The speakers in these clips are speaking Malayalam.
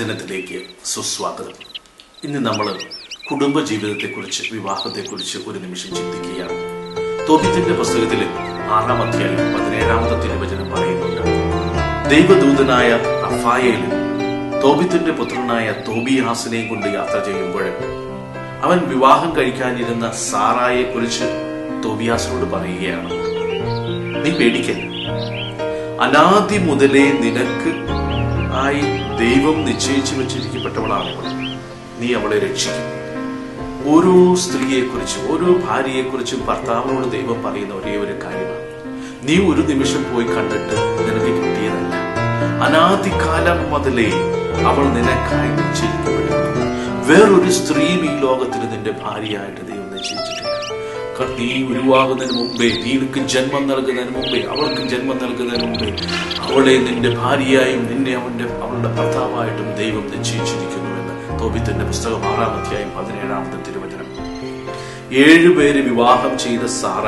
ദൈവവചനത്തിലേക്ക് സുസ്വാഗതം. ഇന്ന് നമ്മൾ കുടുംബജീവിതത്തെക്കുറിച്ച്, വിവാഹത്തെക്കുറിച്ച് ഒരു നിമിഷം ചിന്തിക്കുകയാണ്. തോബീത്തിന്റെ പുസ്തകത്തിൽ 6-ാം അധ്യായം 17-ാമത്തെ തിരുവചനം പറയുന്നുണ്ട്, ദൈവദൂതനായ റഫായേലും തോബീത്തിന്റെ പുത്രനായ തോബിയാസിനെയും കൊണ്ട് യാത്ര ചെയ്യുമ്പോൾ അവൻ വിവാഹം കഴിക്കാനിരുന്ന സാറായെ കുറിച്ച് തോബിയാസിനോട് പറയുകയാണ്, നീ പേടിക്കരുത്, അനാദി മുതലേ നിനക്ക് ആയി ദൈവം നിശ്ചയിച്ചു വെച്ചിരിക്കപ്പെട്ടവളാണ് അവൾ, നീ അവളെ രക്ഷിക്കും. ഓരോ സ്ത്രീയെക്കുറിച്ചും ഓരോ ഭാര്യയെക്കുറിച്ചും ഭർത്താവിനോട് ദൈവം പറയുന്ന ഒരേ ഒരു കാര്യമാണ്, നീ ഒരു നിമിഷം പോയി കണ്ടിട്ട് നിനക്ക് കിട്ടിയതല്ല, അനാദികാലം മുതലേ അവൾ നിനക്കായി നിശ്ചയിക്കപ്പെടുന്നു. വേറൊരു സ്ത്രീയും ഈ ലോകത്തിൽ നിന്റെ ഭാര്യയായിട്ട് ദൈവം നിശ്ചയിച്ചിട്ടില്ല. നീ ഉരുവാകുന്നതിന് മുമ്പേ, നീക്ക് ജന്മം നൽകുന്നതിന് മുമ്പേ, അവൾക്ക് ജന്മം നൽകുന്നതിന് മുമ്പേ അവളെ നിന്റെ ഭാര്യയായും നിന്നെ അവളുടെ ഭർത്താവായിട്ടും ദൈവം നിശ്ചയിച്ചിരിക്കുന്നുവെന്ന് തോബീത്തിന്റെ പുസ്തകം 6-ാം അധ്യായം 17-ാമത്തെ തിരുവചനം. 7 പേര് വിവാഹം ചെയ്ത സാറ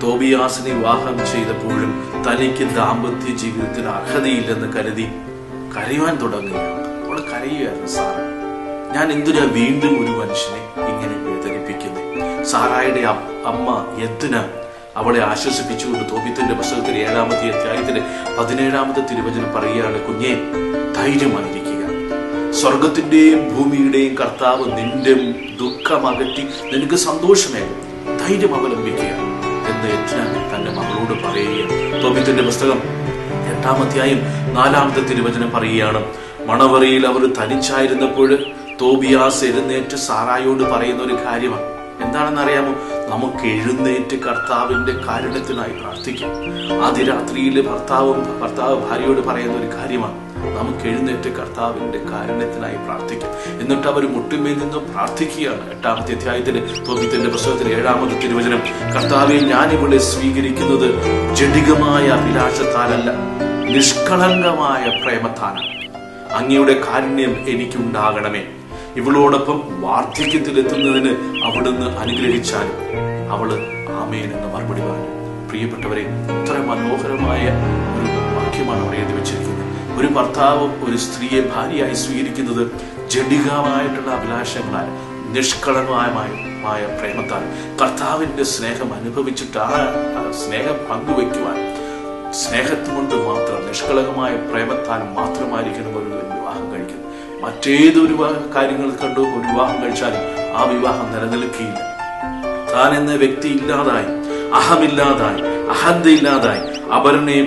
തോബിയാസിനെ വിവാഹം ചെയ്തപ്പോഴും തനിക്ക് ദാമ്പത്യ ജീവിതത്തിൽ അർഹതയില്ലെന്ന് കരുതി കരയുവാൻ തുടങ്ങുകയാണ്. അവൾ കരയുകയായിരുന്നു. സാറ, ഞാൻ എന്തിനാ വീണ്ടും ഒരു മനുഷ്യനെ ഇങ്ങനെ വേദനിപ്പിക്കുന്നത്? സാറായുടെ അമ്മ യദ്ന അവളെ ആശ്വസിപ്പിച്ചുകൊണ്ട് തോബീത്തിന്റെ പുസ്തകത്തിൽ 7-ാമത്തെ അധ്യായത്തിലെ 17-ാമത്തെ തിരുവചനം പറയുകയാണ്, കുഞ്ഞെ, ധൈര്യമായിരിക്കുക, സ്വർഗത്തിന്റെയും ഭൂമിയുടെയും കർത്താവ് നിന്റെ ദുഃഖമകറ്റി നിനക്ക് സന്തോഷമേകും, ധൈര്യം അവലംബിക്കുക എന്ന് യദ്ന തന്റെ മകളോട് പറയുകയാണ്. തോബീത്തിന്റെ പുസ്തകം 8-ാം അധ്യായം 4-ാമത്തെ തിരുവചനം പറയുകയാണ്, മണവറയിൽ അവർ തനിച്ചായിരുന്നപ്പോൾ തോബിയാസ് എഴുന്നേറ്റ് സാറായോട് പറയുന്ന ഒരു കാര്യമാണ്. എന്താണെന്ന് അറിയാമോ? നമുക്ക് എഴുന്നേറ്റ് കർത്താവിന്റെ കാരുണ്യത്തിനായി പ്രാർത്ഥിക്കാം. ആദ്യ രാത്രിയിൽ ഭർത്താവ് ഭാര്യയോട് പറയുന്ന ഒരു കാര്യമാണ്, നമുക്ക് എഴുന്നേറ്റ് കർത്താവിന്റെ കാരുണ്യത്തിനായി പ്രാർത്ഥിക്കാം. എന്നിട്ട് അവർ മുട്ടുമേൽ നിന്നും പ്രാർത്ഥിക്കുകയാണ്. 8-ാമത്തെ അധ്യായത്തിലെ തോബീത്തിന്റെ പുസ്തകത്തിൽ 7-ാമത്തെ തിരുവചനം, കർത്താവെ, ഞാൻ ഇവളെ സ്വീകരിക്കുന്നത് ജഡികമായ അഭിലാഷത്താലല്ല, നിഷ്കളങ്കമായ പ്രേമത്താലാണ്. അങ്ങയുടെ കാരുണ്യം എനിക്കുണ്ടാകണമേ. ഇവളോടൊപ്പം വാർദ്ധക്യത്തിലെത്തുന്നതിന് അവിടുന്ന് അനുഗ്രഹിച്ചാലും അവള് ആമേൻ എന്ന് മറുപടി പറഞ്ഞു. പ്രിയപ്പെട്ടവരെ, ഇത്ര മനോഹരമായ ഒരു വാക്യമാണ് അവിടെ എഴുതി വെച്ചിരിക്കുന്നത്. ഒരു ഭർത്താവ് ഒരു സ്ത്രീയെ ഭാര്യയായി സ്വീകരിക്കുന്നത് ജഡികമായിട്ടുള്ള അഭിലാഷങ്ങളാൽ, നിഷ്കളങ്കമായ പ്രേമത്താൽ, കർത്താവിന്റെ സ്നേഹം അനുഭവിച്ചിട്ട് ആ സ്നേഹം പങ്കുവയ്ക്കുവാൻ, സ്നേഹം കൊണ്ട് മാത്രം, നിഷ്കളങ്കമായ പ്രേമത്താൽ മാത്രമായിരിക്കണം ഒരു വിവാഹം കഴിക്കുന്നത്. മറ്റേതൊരു കാര്യങ്ങൾ കണ്ടു ഒരു വിവാഹം കഴിച്ചാലും ആ വിവാഹം നിലനിൽക്കുകയില്ല. താൻ എന്ന വ്യക്തി ഇല്ലാതായി, അഹമില്ലാതായി, അഹന്തയില്ലാതായി, അപരനെ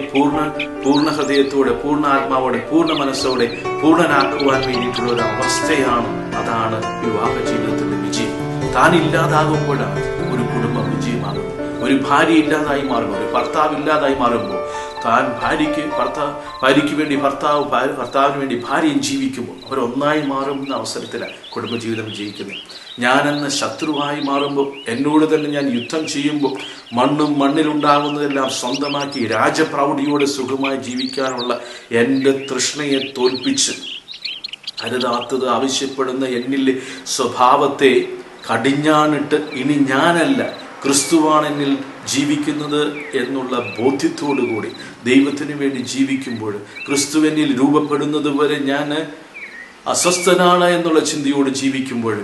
പൂർണ്ണ ഹൃദയത്തോടെ, പൂർണ്ണ ആത്മാവോടെ, പൂർണ്ണ മനസ്സോടെ പൂർണ്ണനാക്കുവാൻ വേണ്ടിയിട്ടുള്ള ഒരു അവസ്ഥയാണ്. അതാണ് വിവാഹ ജീവിതത്തിന്റെ വിജയം. താൻ ഇല്ലാതാകുമ്പോഴാണ് ഒരു കുടുംബം വിജയമാകുന്നത്. ഒരു ഭാര്യ ഇല്ലാതായി മാറുമ്പോൾ, ഒരു ഭർത്താവ് ഇല്ലാതായി മാറുമ്പോൾ, താൻ ഭാര്യയ്ക്ക് വേണ്ടി ഭർത്താവിന് വേണ്ടി ഭാര്യയും ജീവിക്കുമ്പോൾ അവരൊന്നായി മാറുന്ന അവസരത്തിലാണ് കുടുംബജീവിതം വിജയിക്കുന്നത്. ഞാനെന്ന ശത്രുവായി മാറുമ്പോൾ, എന്നോട് തന്നെ ഞാൻ യുദ്ധം ചെയ്യുമ്പോൾ, മണ്ണിലുണ്ടാകുന്നതെല്ലാം സ്വന്തമാക്കി രാജപ്രൗഢിയോടെ സുഖമായി ജീവിക്കാനുള്ള എൻ്റെ തൃഷ്ണയെ തോൽപ്പിച്ച് അരുതാത്തത് ആവശ്യപ്പെടുന്ന എന്നിലെ സ്വഭാവത്തെ കടിഞ്ഞാണിട്ട് ഇനി ഞാനല്ല, ക്രിസ്തുവാണ് എന്നിൽ ജീവിക്കുന്നത് എന്നുള്ള ബോധ്യത്തോടുകൂടി ദൈവത്തിന് വേണ്ടി ജീവിക്കുമ്പോൾ, ക്രിസ്തുവിനിൽ രൂപപ്പെടുന്നത് വരെ ഞാൻ അസ്വസ്ഥനാണ് എന്നുള്ള ചിന്തയോട് ജീവിക്കുമ്പോൾ,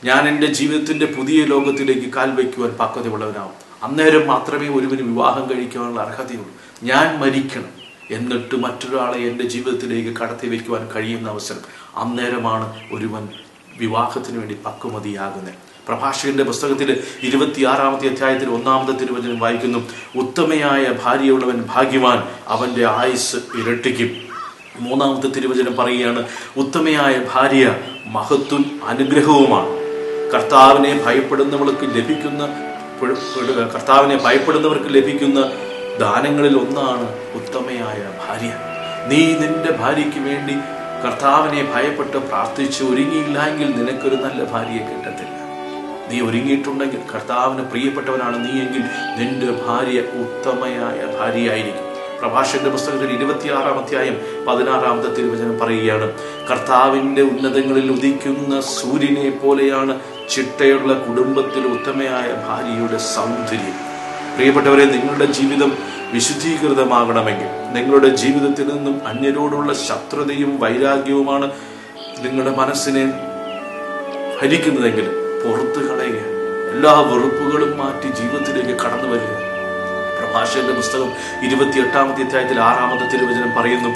ഞാൻ എൻ്റെ ജീവിതത്തിൻ്റെ പുതിയ ലോകത്തിലേക്ക് കാൽവയ്ക്കുവാൻ പക്വതയുള്ളവനാവും. അന്നേരം മാത്രമേ ഒരുവന് വിവാഹം കഴിക്കാനുള്ള അർഹതയുള്ളൂ. ഞാൻ മരിക്കണം, എന്നിട്ട് മറ്റൊരാളെ എൻ്റെ ജീവിതത്തിലേക്ക് കടത്തി വയ്ക്കുവാൻ കഴിയുന്ന അവസരം, അന്നേരമാണ് ഒരുവൻ വിവാഹത്തിന് വേണ്ടി പക്വമതിയാകുന്നത്. പ്രഭാഷകന്റെ പുസ്തകത്തിൽ 26-ാമത്തെ അധ്യായത്തിൽ 1-ാമത്തെ തിരുവചനം വായിക്കുന്നു, ഉത്തമയായ ഭാര്യയുള്ളവൻ ഭാഗ്യവാൻ, അവന്റെ ആയുസ് ഇരട്ടിക്കും. 3-ാമത്തെ തിരുവചനം പറയുകയാണ്, ഉത്തമയായ ഭാര്യ മഹത്വം അനുഗ്രഹവുമാണ്. കർത്താവിനെ ഭയപ്പെടുന്നവർക്ക് ലഭിക്കുന്ന ദാനങ്ങളിൽ ഒന്നാണ് ഉത്തമയായ ഭാര്യ. നീ നിന്റെ ഭാര്യയ്ക്ക് വേണ്ടി കർത്താവിനെ ഭയപ്പെട്ട് പ്രാർത്ഥിച്ച് ഒരുങ്ങിയില്ല എങ്കിൽ നിനക്കൊരു നല്ല ഭാര്യയെ കിട്ടത്തില്ല. നീ ഒരുങ്ങിയിട്ടുണ്ടെങ്കിൽ, കർത്താവിന് പ്രിയപ്പെട്ടവനാണ് നീ എങ്കിൽ, നിന്റെ ഭാര്യ ഉത്തമയായ ഭാര്യയായിരിക്കും. പ്രഭാഷകന്റെ പുസ്തകത്തിൽ 26-ാം അധ്യായം 16-ാമത്തെ തിരുവചനം പറയുകയാണ്, കർത്താവിന്റെ ഉന്നതങ്ങളിൽ ഉദിക്കുന്ന സൂര്യനെ പോലെയാണ് ചിട്ടയുള്ള കുടുംബത്തിൽ ഉത്തമയായ ഭാര്യയുടെ സൗന്ദര്യം. പ്രിയപ്പെട്ടവരെ, നിങ്ങളുടെ ജീവിതം വിശുദ്ധീകൃതമാകണമെങ്കിൽ, നിങ്ങളുടെ ജീവിതത്തിൽ നിന്നും അന്യരോടുള്ള ശത്രുതയും വൈരാഗ്യവുമാണ് നിങ്ങളുടെ മനസ്സിനെ ഭരിക്കുന്നതെങ്കിൽ പുറത്തു കളയുക. എല്ലാ വെറുപ്പുകളും മാറ്റി ജീവിതത്തിലേക്ക് കടന്നു വരിക. പ്രഭാഷകന്റെ പുസ്തകം 28-ാമത്തെ അധ്യായത്തിൽ 6-ാമത്തെ തിരുവചനം പറയുന്നു,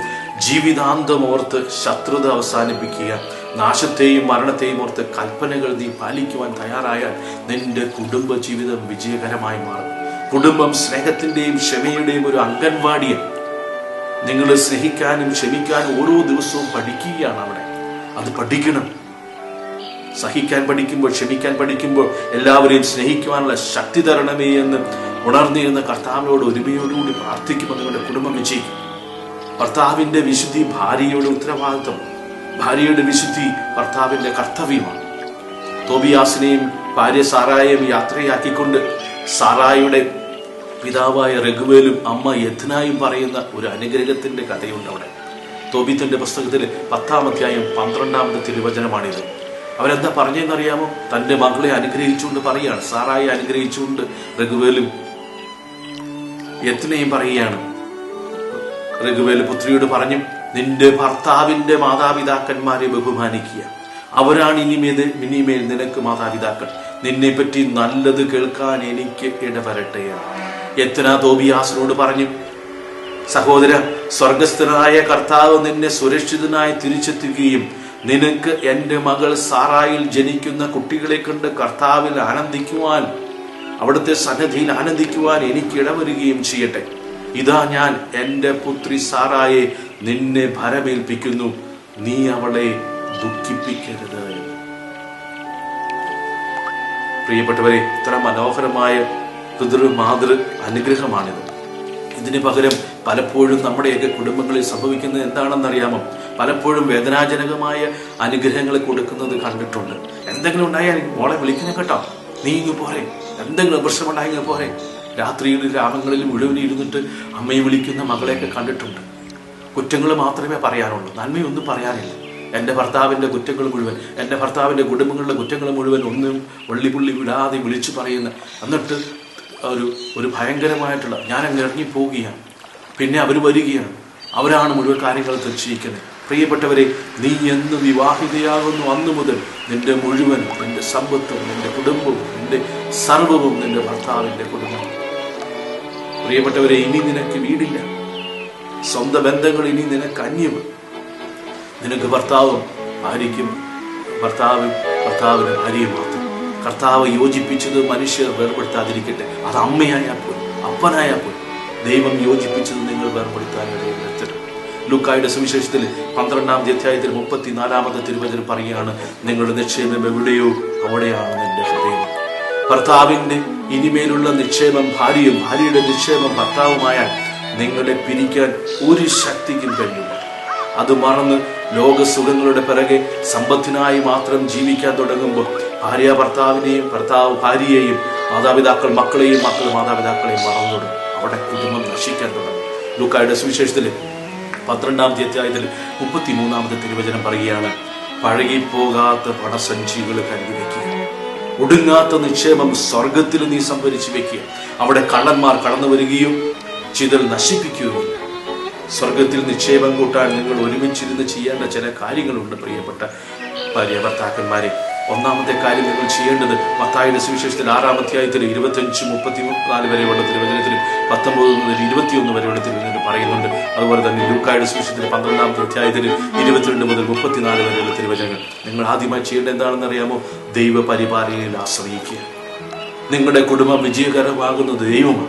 ജീവിതാന്തം ഓർത്ത് ശത്രുത അവസാനിപ്പിക്കുക, നാശത്തെയും മരണത്തെയും ഓർത്ത് കൽപ്പനകൾ നീ പാലിക്കുവാൻ തയ്യാറായാൽ നിന്റെ കുടുംബ ജീവിതം വിജയകരമായി മാറും. കുടുംബം സ്നേഹത്തിന്റെയും ക്ഷമയുടെയും ഒരു അംഗൻവാടിയാണ്. നിങ്ങൾ സ്നേഹിക്കാനും ക്ഷമിക്കാനും ഓരോ ദിവസവും പഠിക്കുകയാണ് അവിടെ. അത് പഠിക്കണം. സഹിക്കാൻ പഠിക്കുമ്പോൾ, ക്ഷമിക്കാൻ പഠിക്കുമ്പോൾ എല്ലാവരെയും സ്നേഹിക്കുവാനുള്ള ശക്തി തരണമേ എന്ന് ഉണർന്നിരുന്ന കർത്താവിനോട് ഒരുമയോടുകൂടി പ്രാർത്ഥിക്കുമ്പോൾ നിങ്ങളുടെ കുടുംബം വിജയിക്കും. ഭർത്താവിന്റെ വിശുദ്ധി ഭാര്യയുടെ ഉത്തരവാദിത്വം, ഭാര്യയുടെ വിശുദ്ധി ഭർത്താവിന്റെ കർത്തവ്യമാണ്. തോബിയാസിനെയും ഭാര്യ സാറായെയും യാത്രയാക്കിക്കൊണ്ട് സാറായുടെ പിതാവായ റഘുവേലും അമ്മ യത്നായും പറയുന്ന ഒരു അനുഗ്രഹത്തിന്റെ കഥയുണ്ട് അവിടെ. തോബീത്തിന്റെ പുസ്തകത്തിൽ 10-ാം അധ്യായം 12-ാമത്തെ തിരുവചനമാണിത്. അവരെന്താ പറഞ്ഞെന്നറിയാമോ? തന്റെ മകളെ അനുഗ്രഹിച്ചുകൊണ്ട് പറയുകയാണ്. സാറായെ അനുഗ്രഹിച്ചുകൊണ്ട് റഘുവേലും യത്നയും പറയുകയാണ്. റഘുവേൽ പുത്രിയോട് പറഞ്ഞു, നിന്റെ ഭർത്താവിന്റെ മാതാപിതാക്കന്മാരെ ബഹുമാനിക്കുക, അവരാണ് ഇനിമേൽ നിനക്ക് മാതാപിതാക്കൾ. നിന്നെ പറ്റി നല്ലത് കേൾക്കാൻ എനിക്ക് ഇടവരട്ടെ. യത്ന തോബിയാസിനോട് പറഞ്ഞു, സഹോദര, സ്വർഗസ്ഥനായ കർത്താവ് നിന്നെ സുരക്ഷിതനായി തിരിച്ചെത്തുകയും നിനക്ക് എന്റെ മകൾ സാറായിൽ ജനിക്കുന്ന കുട്ടികളെ കണ്ട് കർത്താവിൽ ആനന്ദിക്കുവാൻ, അവിടുത്തെ സന്നിധിയിൽ ആനന്ദിക്കുവാൻ എനിക്ക് ഇടവരുകയും ചെയ്യട്ടെ. ഇതാ ഞാൻ എന്റെ പുത്രി സാറായെ നിന്നെ ഭരമേൽപ്പിക്കുന്നു, നീ അവളെ ദുഃഖിപ്പിക്കരുത്. പ്രിയപ്പെട്ടവരെ, ഇത്ര മനോഹരമായ പിതൃ-മാതൃ അനുഗ്രഹമാണിത്. ഇതിന് പകരം പലപ്പോഴും നമ്മുടെയൊക്കെ കുടുംബങ്ങളിൽ സംഭവിക്കുന്നത് എന്താണെന്നറിയാമോ? പലപ്പോഴും വേദനാജനകമായ അനുഗ്രഹങ്ങൾ കൊടുക്കുന്നത് കണ്ടിട്ടുണ്ട്. എന്തെങ്കിലും ഉണ്ടായാൽ മോളെ വിളിക്കുന്ന കേട്ടോ, നീ ഇങ്ങ് പോരെ, എന്തെങ്കിലും പ്രശ്നമുണ്ടായി പോരെ. രാത്രിയിലും രാമങ്ങളിലും മുഴുവൻ ഇരുന്നിട്ട് അമ്മയെ വിളിക്കുന്ന മകളെയൊക്കെ കണ്ടിട്ടുണ്ട്. കുറ്റങ്ങൾ മാത്രമേ പറയാനുള്ളൂ, നന്മയൊന്നും പറയാനില്ല. എൻ്റെ ഭർത്താവിൻ്റെ കുറ്റങ്ങൾ മുഴുവൻ, എൻ്റെ ഭർത്താവിൻ്റെ കുടുംബങ്ങളുടെ കുറ്റങ്ങൾ മുഴുവൻ ഒന്നും വെള്ളിപ്പുള്ളി വിടാതെ വിളിച്ചു പറയുന്ന, എന്നിട്ട് ഒരു ഭയങ്കരമായിട്ടുള്ള ഞാൻ അങ്ങ് ഇറങ്ങിപ്പോവുകയാണ്. പിന്നെ അവർ വരികയാണ്, അവരാണ് മുഴുവൻ കാര്യങ്ങൾ നിശ്ചയിക്കുന്നത്. പ്രിയപ്പെട്ടവരെ, നീ എന്ന് വിവാഹിതയാകുന്നു അന്നു മുതൽ നിന്റെ മുഴുവൻ, നിന്റെ സമ്പത്തും നിന്റെ കുടുംബവും നിന്റെ സർവവും നിന്റെ ഭർത്താവിൻ്റെ കുടുംബം. പ്രിയപ്പെട്ടവരെ, ഇനി നിനക്ക് വീടില്ല, സ്വന്തം ബന്ധങ്ങൾ ഇനി നിനക്ക് അന്യം. നിനക്ക് ഭർത്താവും ഭാര്യയ്ക്കും, ഭർത്താവിന് ഭാര്യയും മാത്രം. കർത്താവ് യോജിപ്പിച്ചത് മനുഷ്യർ വേർപെടുത്താതിരിക്കട്ടെ. അത് അമ്മയായാൽ പോലും അപ്പനായാൽ പോലും ദൈവം യോജിപ്പിച്ചത് നിങ്ങൾ വേർപെടുത്താനിടയിലെത്തരുത്. ലൂക്കായുടെ സുവിശേഷത്തിൽ 12-ാം അധ്യായത്തിൽ 34-ാമത്തെ തിരുവചനം പറയുകയാണ്, നിങ്ങളുടെ നിക്ഷേപം എവിടെയോ അവിടെയാണ് നിന്റെ ഹൃദയം. ഭർത്താവിന്റെ ഇനിമേലുള്ള നിക്ഷേപം ഭാര്യയും, ഭാര്യയുടെ നിക്ഷേപം ഭർത്താവുമായാൽ നിങ്ങളെ പിരിക്കാൻ ഒരു ശക്തിക്കും കഴിയില്ല. അത് മറന്ന് ലോകസുഖങ്ങളുടെ പിറകെ സമ്പത്തിനായി മാത്രം ജീവിക്കാൻ തുടങ്ങുമ്പോൾ ഭാര്യ ഭർത്താവിനെയും, ഭർത്താവ് ഭാര്യയെയും, മാതാപിതാക്കൾ മക്കളെയും, മക്കൾ മാതാപിതാക്കളെയും മറന്നോടും. അവിടെ കുടുംബം നശിക്കാൻ തുടങ്ങും. ലൂക്കായുടെ സുവിശേഷത്തിൽ 12-ാം അധ്യായത്തിൽ 33-ാമത്തെ തിരുവചനം പറയുകയാണ്, പഴകിപ്പോകാത്ത പണസഞ്ചികൾ കരുതി വെക്കുക, ഒടുങ്ങാത്ത നിക്ഷേപം സ്വർഗത്തിൽ നീ സംഭരിച്ചു വെക്കുക. അവിടെ കള്ളന്മാർ കടന്നു വരികയും ചിതൽ നശിപ്പിക്കുകയും. സ്വർഗത്തിൽ നിക്ഷേപം കൂട്ടാൻ നിങ്ങൾ ഒരുമിച്ചിരുന്ന് ചെയ്യേണ്ട ചില കാര്യങ്ങളുണ്ട് പ്രിയപ്പെട്ട ഭാര്യ ഭർത്താക്കന്മാരെ. ഒന്നാമത്തെ കാര്യം നിങ്ങൾ ചെയ്യേണ്ടത് മത്തായിയുടെ സുവിശേഷത്തിൽ 6-ാം അധ്യായത്തിൽ 25-34 വരെയുള്ള തിരുവചനത്തിലും 19 മുതൽ 21 വരെയുള്ള തിരുവചനത്തിൽ പറയുന്നുണ്ട്. അതുപോലെ തന്നെ ലൂക്കായുടെ സുവിശേഷത്തിൽ 12-ാമത്തെ അധ്യായത്തിൽ 22 മുതൽ 34 വരെയുള്ള തിരുവചനങ്ങൾ. നിങ്ങൾ ആദ്യമായി ചെയ്യേണ്ടത് എന്താണെന്ന് അറിയാമോ? ദൈവ പരിപാലനയിൽ ആശ്രയിക്കുക. നിങ്ങളുടെ കുടുംബം വിജയകരമാകുന്നത് ദൈവമാണ്.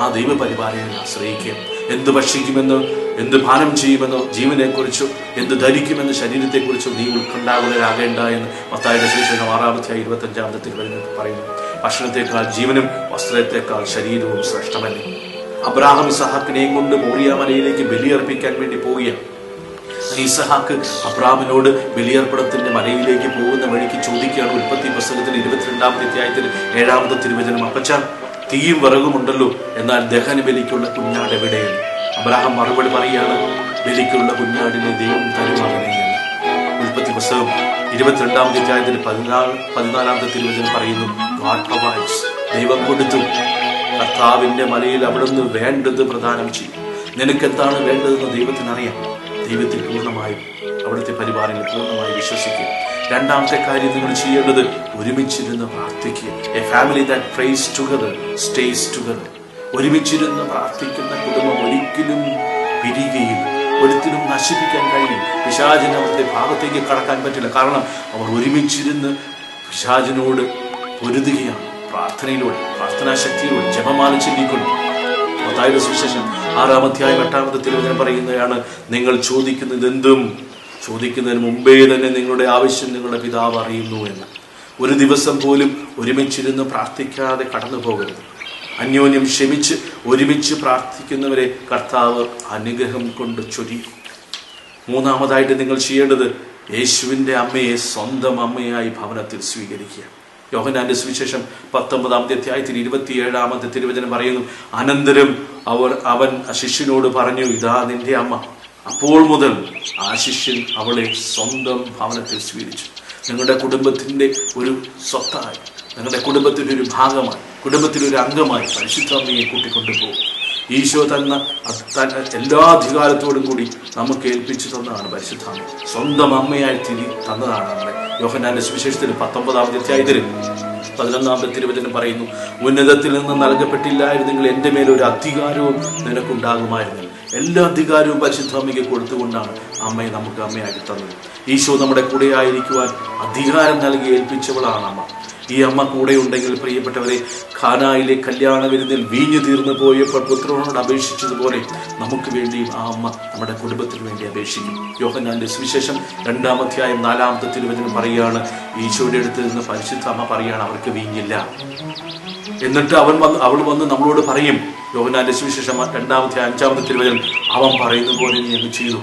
ആ ദൈവ പരിപാലനയിൽ ആശ്രയിക്കുക. എന്ത് ഭക്ഷിക്കുമെന്നോ, എന്ത് പാനം ചെയ്യുമെന്നോ, ജീവനെക്കുറിച്ചോ, എന്ത് ധരിക്കുമെന്ന് ശരീരത്തെക്കുറിച്ചോ നീ ഉത്കണ്ഠാകുലരാകേണ്ട എന്ന് മത്തായിയുടെ സുവിശേഷം 6-ാം അധ്യായം 25-ാമത്തെ തിരുവചനത്തിൽ പറയുന്നു. ഭക്ഷണത്തെക്കാൾ ജീവനും വസ്ത്രത്തെക്കാൾ ശരീരവും ശ്രേഷ്ഠമല്ലേ. അബ്രാഹാം ഇസഹാക്കിനെയും കൊണ്ട് മോറിയ മലയിലേക്ക് ബലിയർപ്പിക്കാൻ വേണ്ടി പോവുകയാണ്. ഇസഹാക്ക് അബ്രാഹാമിനോട് ബലിയർപ്പണത്തിന്റെ മലയിലേക്ക് പോകുന്ന വഴിക്ക് ചോദിക്കുകയാണ്. ഉൽപ്പത്തി പുസ്തകത്തിൽ 22-ാമത്തെ അധ്യായത്തിൽ 7-ാമത്തെ തിരുവചനം, അപ്പച്ച തീയും വിറകുമുണ്ടല്ലോ, എന്നാൽ ദഹന ബലിക്കുള്ള കുഞ്ഞാട് എവിടെയാണ്? അബ്രാഹാം മറുപടി പറയുകയാണ്, ബലിക്കുള്ള കുഞ്ഞാടിനെ ദൈവം തരുമാകണേ എന്ന്. ഉൽപ്പത്തി പുസ്തകം 22-ാമത്തെ അധ്യായത്തിൽ 14-ാമത്തെ തിരുവചനം പറയുന്നു, God provides, ദൈവം കൊടുത്തു. കർത്താവിന്റെ മലയിൽ അവിടുന്ന് വേണ്ടത് പ്രദാനം ചെയ്യും. നിനക്കെന്താണ് വേണ്ടതെന്ന് ദൈവത്തിനറിയാം. ദൈവത്തിൽ പൂർണ്ണമായും അവിടുത്തെ പരിപാലനയിൽ പൂർണ്ണമായി വിശ്വസിക്കുക. രണ്ടാമത്തെ കാര്യം നിങ്ങൾ ചെയ്യേണ്ടത് ഒരുമിച്ചിരുന്ന് പ്രാർത്ഥിക്കുക. A family that prays together stays together. ഒരുമിച്ചിരുന്ന് പ്രാർത്ഥിക്കുന്ന കുടുംബം ഒരിക്കലും പിരിയുകയില്ല, ഒരിക്കലും നശിപ്പിക്കാൻ കഴിയും. പിശാചിന് അവരുടെ ഭാഗത്തേക്ക് കടക്കാൻ പറ്റില്ല. കാരണം അവർ ഒരുമിച്ചിരുന്ന് പിശാചിനോട് പൊരുതുകയാണ്. പ്രാർത്ഥനയിലൂടെ, പ്രാർത്ഥനാശക്തിയിലൂടെ, ജപമാല ചൊല്ലിക്കൊണ്ട്. മത്തായിയുടെ സുവിശേഷം 6-ാം അധ്യായം 8-ാമത്തെ തിരുവചനം പറയുന്നതാണ്, നിങ്ങൾ ചോദിക്കുന്നത് എന്തും ചോദിക്കുന്നതിന് മുമ്പേ തന്നെ നിങ്ങളുടെ ആവശ്യം നിങ്ങളുടെ പിതാവ് അറിയുന്നു എന്ന്. ഒരു ദിവസം പോലും ഒരുമിച്ചിരുന്ന് പ്രാർത്ഥിക്കാതെ കടന്നു പോകരുത്. അന്യോന്യം ക്ഷമിച്ച് ഒരുമിച്ച് പ്രാർത്ഥിക്കുന്നവരെ കർത്താവ് അനുഗ്രഹം കൊണ്ട് ചൊരിയും. മൂന്നാമതായിട്ട് നിങ്ങൾ ചെയ്യേണ്ടത് യേശുവിൻ്റെ അമ്മയെ സ്വന്തം അമ്മയായി ഭവനത്തിൽ സ്വീകരിക്കുക. യോഹന്നാന്റെ സുവിശേഷം 19-ാം അധ്യായത്തിൽ 27-ാമത്തെ തിരുവചനം പറയുന്നു, അനന്തരം അവൻ ശിഷ്യനോട് പറഞ്ഞു, ഇതാ നിന്റെ അമ്മ. അപ്പോൾ മുതൽ ആ ശിഷ്യൻ അവളെ സ്വന്തം ഭവനത്തിൽ സ്വീകരിച്ചു. നിങ്ങളുടെ കുടുംബത്തിന്റെ ഒരു സ്വത്തായി, നിങ്ങളുടെ കുടുംബത്തിന്റെ ഒരു ഭാഗമായി, കുടുംബത്തിലൊരു അംഗമായി പരിശുദ്ധ അമ്മയെ കൂട്ടിക്കൊണ്ടുപോകും. ഈശോ തന്ന എല്ലാ അധികാരത്തോടും കൂടി നമുക്ക് ഏൽപ്പിച്ചു തന്നതാണ് പരിശുദ്ധ അമ്മ. സ്വന്തം അമ്മയായി തന്നതാണ് നമ്മളെ. യോഹന്നാന്റെ സുവിശേഷത്തിൽ 19-ാം അധ്യായത്തിൽ 11-ാമത്തെ തിരുവചനം പറയുന്നു, ഉന്നതത്തിൽ നിന്ന് നൽകപ്പെട്ടില്ലായിരുന്നെങ്കിൽ എൻ്റെ മേലൊരു അധികാരവും നിനക്കുണ്ടാകുമായിരുന്നു. എല്ലാ അധികാരവും പരിശുദ്ധ അമ്മയ്ക്ക് കൊടുത്തുകൊണ്ടാണ് അമ്മയെ നമുക്ക് അമ്മയാക്കി തന്നത്. ഈശോ നമ്മുടെ കൂടെ ആയിരിക്കുവാൻ അധികാരം നൽകി ഏൽപ്പിച്ചവളാണ് അമ്മ. ഈ അമ്മ കൂടെ ഉണ്ടെങ്കിൽ പ്രിയപ്പെട്ടവരെ, ഖാനായിലെ കല്യാണ വിരുന്നിൽ വീഞ്ഞു തീർന്നു പോയപ്പോൾ പുത്രനോട് അപേക്ഷിച്ചതുപോലെ നമുക്ക് വേണ്ടിയും ആ അമ്മ നമ്മുടെ കുടുംബത്തിന് വേണ്ടി അപേക്ഷിക്കും. യോഹന്നാന്റെ സുവിശേഷം 2-ാം അധ്യായം 4-ാമത്തെ തിരുവചനം പറയുകയാണ്, ഈശോയുടെ അടുത്ത് നിന്ന് പരിശുദ്ധ അമ്മ പറയുകയാണ്, അവർക്ക് വീഞ്ഞില്ല. എന്നിട്ട് അവൾ വന്ന് നമ്മളോട് പറയും, യോഹന്നാന്റെ സുവിശേഷം 2-ാം അധ്യായം 5-ാമത്തെ തിരുവചനം, അവൻ പറയുന്ന പോലെ നീ അങ്ങ് ചെയ്തു.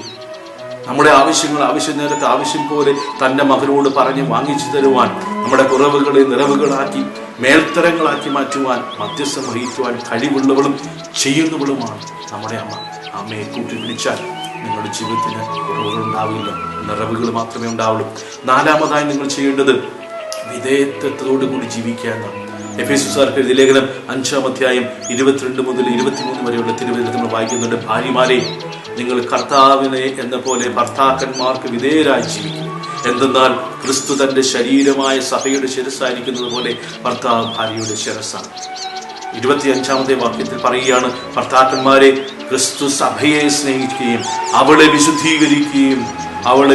നമ്മുടെ ആവശ്യങ്ങൾ ആവശ്യ നേരത്തെ ആവശ്യം പോലെ തൻ്റെ മകനോട് പറഞ്ഞ് വാങ്ങിച്ചു തരുവാൻ, നമ്മുടെ കുറവുകളെ നിറവുകളാക്കി മേൽത്തരങ്ങളാക്കി മാറ്റുവാൻ, മധ്യസ്ഥം വഹിക്കുവാൻ കഴിവുള്ളവളും ചെയ്യുന്നവളുമാണ് നമ്മുടെ അമ്മ. അമ്മയെ കൂട്ടിപ്പിടിച്ചാൽ നിങ്ങളുടെ ജീവിതത്തിന് കുറവുകളുണ്ടാവില്ല, നിറവുകൾ മാത്രമേ ഉണ്ടാവുള്ളൂ. നാലാമതായി നിങ്ങൾ ചെയ്യേണ്ടത് വിധേയത്വത്തോടുകൂടി ജീവിക്കുക എന്നാണ്. എഫേസ്യർക്കെഴുതിയ എഴുതിയ ലേഖനം 5-ാം അധ്യായം 22 മുതൽ 23 വരെയുള്ള തിരുവചനത്തിൽ നമ്മൾ വായിക്കുന്നുണ്ട്, ഭാര്യമാരെ നിങ്ങൾ കർത്താവിനെ എന്ന പോലെ ഭർത്താക്കന്മാർക്ക് വിധേയരായി ജീവിക്കും. എന്തെന്നാൽ ക്രിസ്തു തന്റെ ശരീരമായ സഭയുടെ ശിരസ്സായിരിക്കുന്നത് പോലെ ഭർത്താവ് ഭാര്യയുടെ ശിരസ്സാണ്. 25-ാമത്തെ വാക്യത്തിൽ പറയുകയാണ്, ഭർത്താക്കന്മാരെ ക്രിസ്തു സഭയെ സ്നേഹിക്കുകയും അവളെ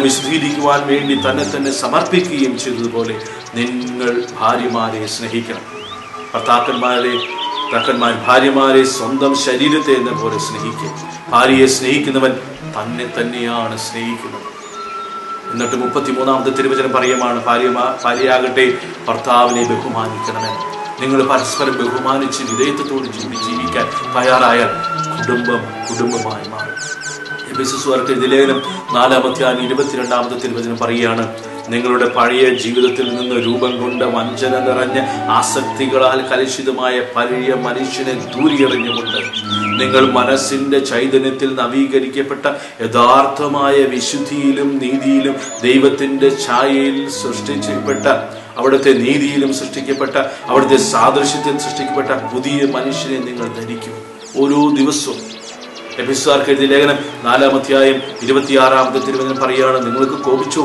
വിശുദ്ധീകരിക്കുവാൻ വേണ്ടി തന്നെ സമർപ്പിക്കുകയും ചെയ്തതുപോലെ നിങ്ങൾ ഭാര്യമാരെ സ്നേഹിക്കണം. ഭർത്താക്കന്മാർ ഭാര്യമാരെ സ്വന്തം ശരീരത്തെ എന്ന പോലെ സ്നേഹിക്കുക. ഭാര്യയെ സ്നേഹിക്കുന്നവൻ തന്നെയാണ് സ്നേഹിക്കുന്നത്. എന്നിട്ട് 33-ാമത്തെ തിരുവചനം പറയുമാണ്, ഭാര്യയാകട്ടെ ഭർത്താവിനെ ബഹുമാനിക്കണമെന്ന്. നിങ്ങൾ പരസ്പരം ബഹുമാനിച്ച് വിധേയത്വത്തോട് ജീവിക്കാൻ തയ്യാറായാൽ കുടുംബമായി മാറും. എഫേസ്യർക്കെഴുതിയ എഴുതിയ ലേഖനം 4-ാം അധ്യായം 22-ാമത്തെ തിരുവചനം പറയുകയാണ്, നിങ്ങളുടെ പഴയ ജീവിതത്തിൽ നിന്ന് രൂപം കൊണ്ട വഞ്ചന നിറഞ്ഞ ആസക്തികളാൽ കലുഷിതമായ പഴയ മനുഷ്യനെ ദൂരെറിഞ്ഞുകൊണ്ട് നിങ്ങൾ മനസ്സിന്റെ ചൈതന്യത്തിൽ നവീകരിക്കപ്പെട്ട യഥാർത്ഥമായ വിശുദ്ധിയിലും നീതിയിലും ദൈവത്തിന്റെ ഛായയിൽ സൃഷ്ടിക്കപ്പെട്ട, അവിടുത്തെ നീതിയിലും സൃഷ്ടിക്കപ്പെട്ട, അവിടുത്തെ സാദൃശ്യത്തിൽ സൃഷ്ടിക്കപ്പെട്ട പുതിയ മനുഷ്യനെ നിങ്ങൾ ധരിക്കും. ഓരോ ദിവസവും എഫേസ്യർക്കെഴുതിയ എഴുതിയ ലേഖനം 4-ാം അധ്യായം 26-ാമത്തെ തിരുവചനം പറയുകയാണ്, നിങ്ങൾക്ക് കോപിച്ചു,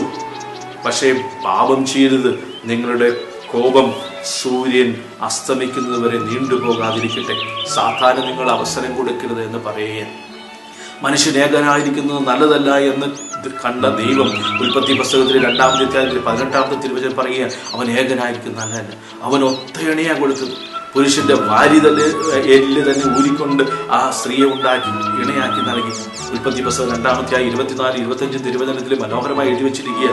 പക്ഷേ പാപം ചെയ്യരുത്. നിങ്ങളുടെ കോപം സൂര്യൻ അസ്തമിക്കുന്നത് വരെ നീണ്ടുപോകാതിരിക്കട്ടെ. സാധാരണ നിങ്ങൾ അവസരം കൊടുക്കരുത് എന്ന് പറയുക. മനുഷ്യൻ ഏകനായിരിക്കുന്നത് നല്ലതല്ല എന്ന് കണ്ട ദൈവം ഉൽപ്പത്തി പുസ്തകത്തിലെ 2-ാം അധ്യായത്തിൽ 18-ാമത്തെ തിരുവചനം പറയുക, അവൻ ഏകനായിരിക്കും നല്ലതല്ല, അവൻ ഒറ്റയണിയാ കൊടുത്തത്. പുരുഷന്റെ വാരി തന്നെ ഊരിക്കൊണ്ട് ആ സ്ത്രീയെ ഉണ്ടാക്കി ഇണയാക്കി നൽകി. ഉൽപ്പത്തി പുസ്തകം 2-ാം അധ്യായം 24-25 തിരുവചനത്തിൽ മനോഹരമായി എഴുതി വെച്ചിരിക്കുക,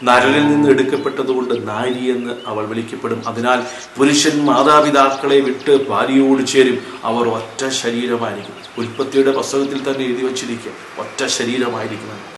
നരനിൽ നിന്ന് എടുക്കപ്പെട്ടതുകൊണ്ട് നാരി എന്ന് അവൾ വിളിക്കപ്പെടും. അതിനാൽ പുരുഷൻ മാതാപിതാക്കളെ വിട്ട് ഭാര്യയോട് ചേരും, അവർ ഒറ്റ ശരീരമായിരിക്കും. ഉൽപ്പത്തിയുടെ പുസ്തകത്തിൽ തന്നെ എഴുതി വെച്ചിരിക്കുക, ഒറ്റ ശരീരമായിരിക്കും.